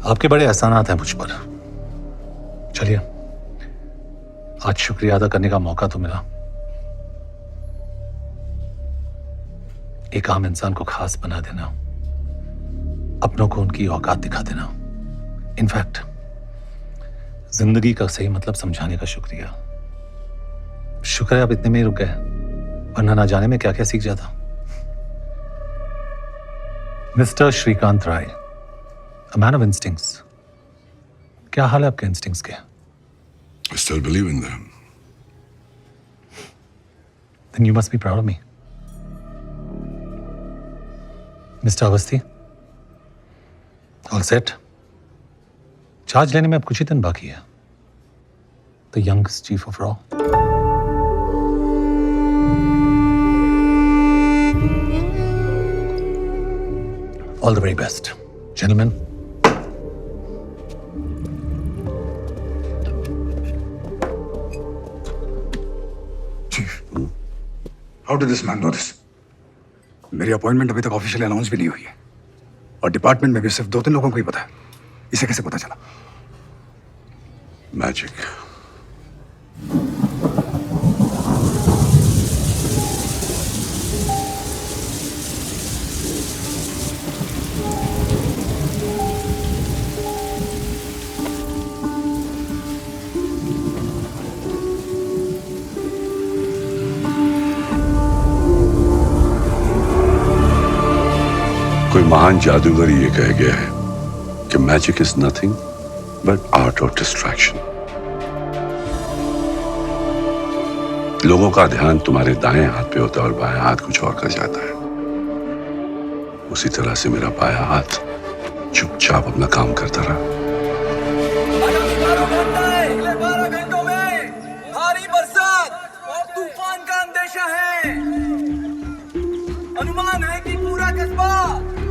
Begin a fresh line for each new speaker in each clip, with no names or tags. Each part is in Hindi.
आपके बड़े एहसानात हैं मुझ पर। चलिए, आज शुक्रिया अदा करने का मौका तो मिला। एक आम इंसान को खास बना देना, अपनों को उनकी औकात दिखा देना, इनफैक्ट जिंदगी का सही मतलब समझाने का शुक्रिया। शुक्र है आप इतने में ही रुक गए, वरना ना जाने में क्या क्या सीख जाता। Mister Shrikant Rai, a man of instincts. क्या हाल है आपके इंस्टिंक्ट्स के?
I still believe in them.
Then you must be proud of me. Mister Awasthi, all set? Charge लेने में अब कुछ ही दिन बाकी है। द यंगस्ट चीफ ऑफ रॉ। All the very best, gentleman.
Chief, how did this man know this? मेरी अपॉइंटमेंट अभी तक ऑफिशियली अनाउंस भी नहीं हुई है और डिपार्टमेंट में भी सिर्फ 2-3 लोगों को ही पता है। इसे कैसे पता चला?
मैजिक। कोई महान जादूगर ये कह गया है कि magic is nothing but art of distraction. लोगों का ध्यान तुम्हारे दाएं हाथ पे होता है और बाएं हाथ कुछ और कर जाता है। उसी तरह से मेरा बायां हाथ चुपचाप अपना काम करता रहा।
आगामी 12 घंटों में भारी बरसात और तूफान का अंदेशा है। अनुमान है कि पूरा कस्बा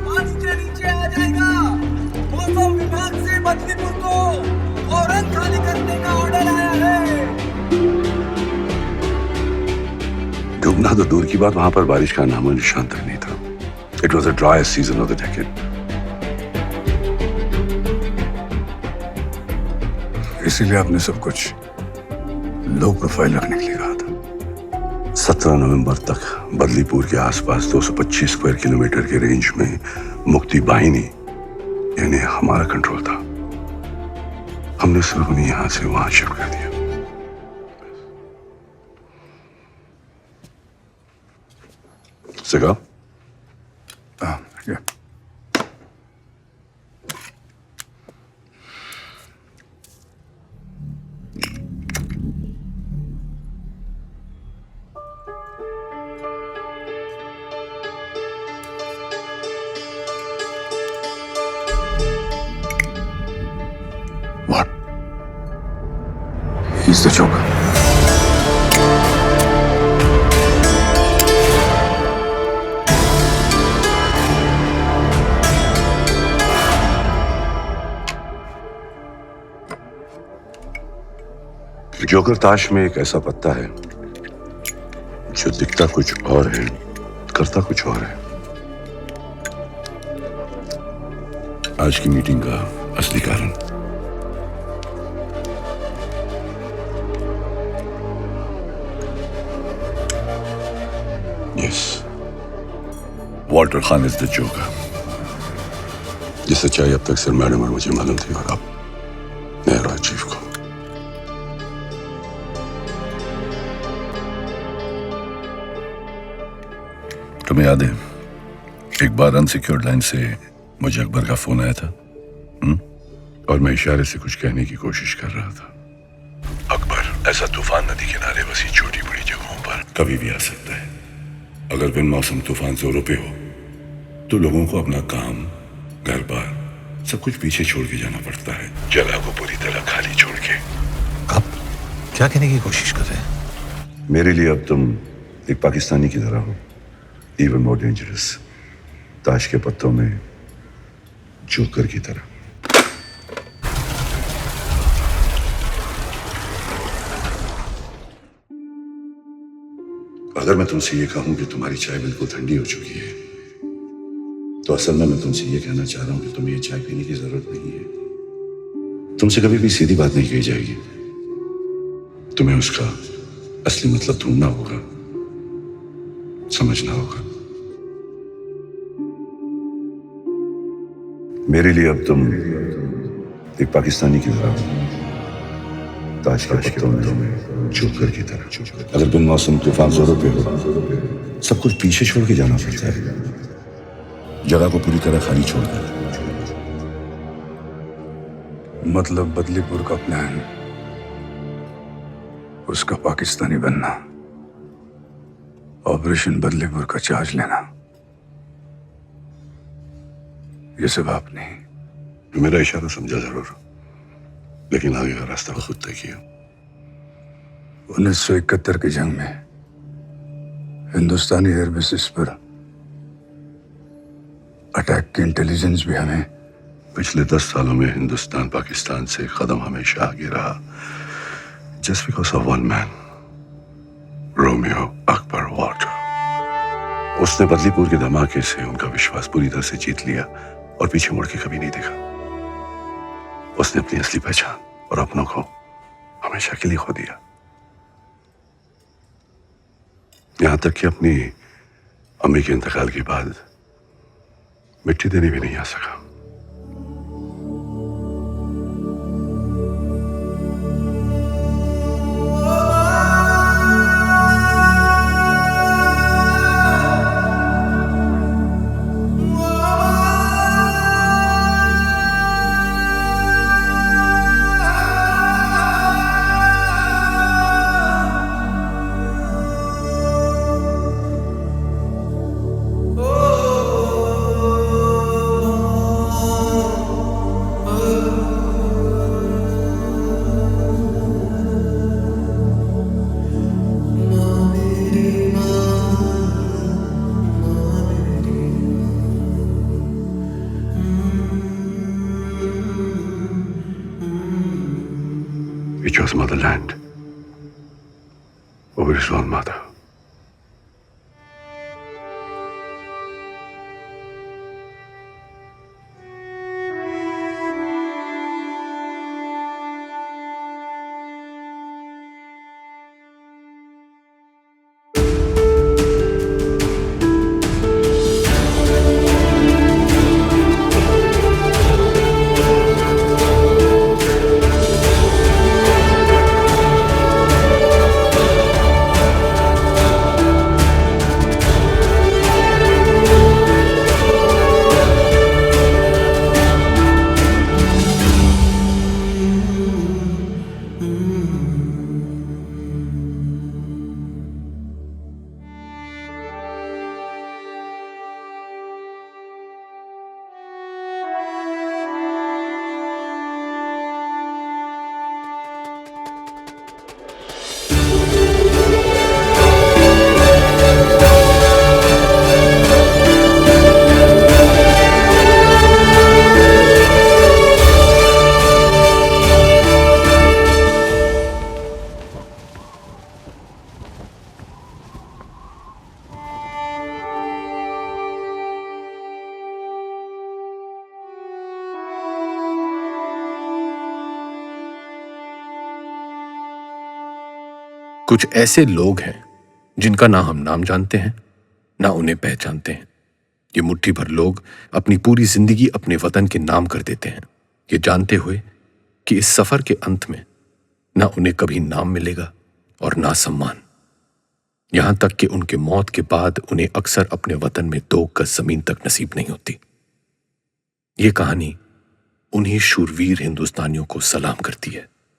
पानी के नीचे आ जाएगा। मौसम विभाग से बदलीपुर को फौरन खाली करने का ऑर्डर आया है।
डूबना तो दूर की बात, वहां पर बारिश का नामो निशान तक नहीं था। It was the driest season of the decade.
इसीलिए आपने सब कुछ लो प्रोफाइल रखने के लिए कहा था।
17 नवंबर तक बदलीपुर के आसपास 225 स्क्वायर किलोमीटर के रेंज में मुक्ति बाहिनी यानी हमारा कंट्रोल था। हमने सिर्फ उन्हें यहां से वहां शिफ्ट कर दिया। सिगा?
Yeah. What? He's the Joker.
Joker ताश में एक ऐसा पत्ता है जो दिखता कुछ और है, करता कुछ और है। आज की मीटिंग का असली कारण yes, Walter Khan is the joker. ये सच्चाई अब तक सिर्फ मैडम और मुझे मालूम थी और अब मेरा चीफ को। तुम्हें याद है एक बार अनसिक्योर्ड लाइन से मुझे अकबर का फोन आया था और मैं इशारे से कुछ कहने की कोशिश कर रहा था। अकबर ऐसा तूफान नदी किनारे बसी छोटी बड़ी जगहों पर कभी भी आ सकता है। अगर बिन मौसम तूफान जोरों पे हो तो लोगों को अपना काम, घर बार सब कुछ पीछे छोड़ के जाना पड़ता है, जगह को पूरी तरह खाली छोड़ के।
आप क्या कहने की कोशिश कर रहे हैं?
मेरे लिए अब तुम एक पाकिस्तानी की तरह हो, इवन मोर डेंजरस, ताश के पत्तों में जोकर की तरह। अगर मैं तुमसे ये कहूं कि तुम्हारी चाय बिल्कुल ठंडी हो चुकी है तो असल में मैं तुमसे ये कहना चाह रहा हूं कि तुम्हें ये चाय पीने की जरूरत नहीं है। तुमसे कभी भी सीधी बात नहीं कही जाएगी। तुम्हें उसका असली मतलब ढूंढना होगा, समझना होगा। मेरे लिए अब तुम एक पाकिस्तानी की तरह हो, ताज के पत्तों में जोकर की तरह। अगर बिन मौसम तूफान जोरों पे हो, सब कुछ पीछे छोड़ के जाना पड़ता है, जगह को पूरी तरह खाली छोड़कर।
मतलब बदलीपुर का प्लान, उसका पाकिस्तानी बनना, ऑपरेशन बदलीपुर का चार्ज लेना, ये सब आप नहीं।
मेरा इशारा समझा जरूर, लेकिन आगे का रास्ता खुद तय किया।
1971 की जंग में हिंदुस्तानी एयर बेसिस पर अटैक की इंटेलिजेंस भी हमें।
पिछले 10 सालों में हिंदुस्तान पाकिस्तान से कदम हमेशा आगे रहा, just because of one man, Romeo Akbar Walter. उसने बदलीपुर के धमाके से उनका विश्वास पूरी तरह से जीत लिया और पीछे मुड़ के कभी नहीं देखा। उसने अपनी असली पहचान और अपनों को हमेशा के लिए खो दिया, यहां तक कि अपनी अम्मी के इंतकाल के बाद मिट्टी देने भी नहीं आ सका। It was motherland over his own mother.
कुछ ऐसे लोग हैं जिनका ना हम नाम जानते हैं ना उन्हें पहचानते हैं। ये मुट्ठी भर लोग अपनी पूरी जिंदगी अपने वतन के नाम कर देते हैं, ये जानते हुए कि इस सफर के अंत में ना उन्हें कभी नाम मिलेगा और ना सम्मान। यहां तक कि उनके मौत के बाद उन्हें अक्सर अपने वतन में 2 गज जमीन तक नसीब नहीं होती। ये कहानी उन्हीं शूरवीर हिंदुस्तानियों को सलाम करती है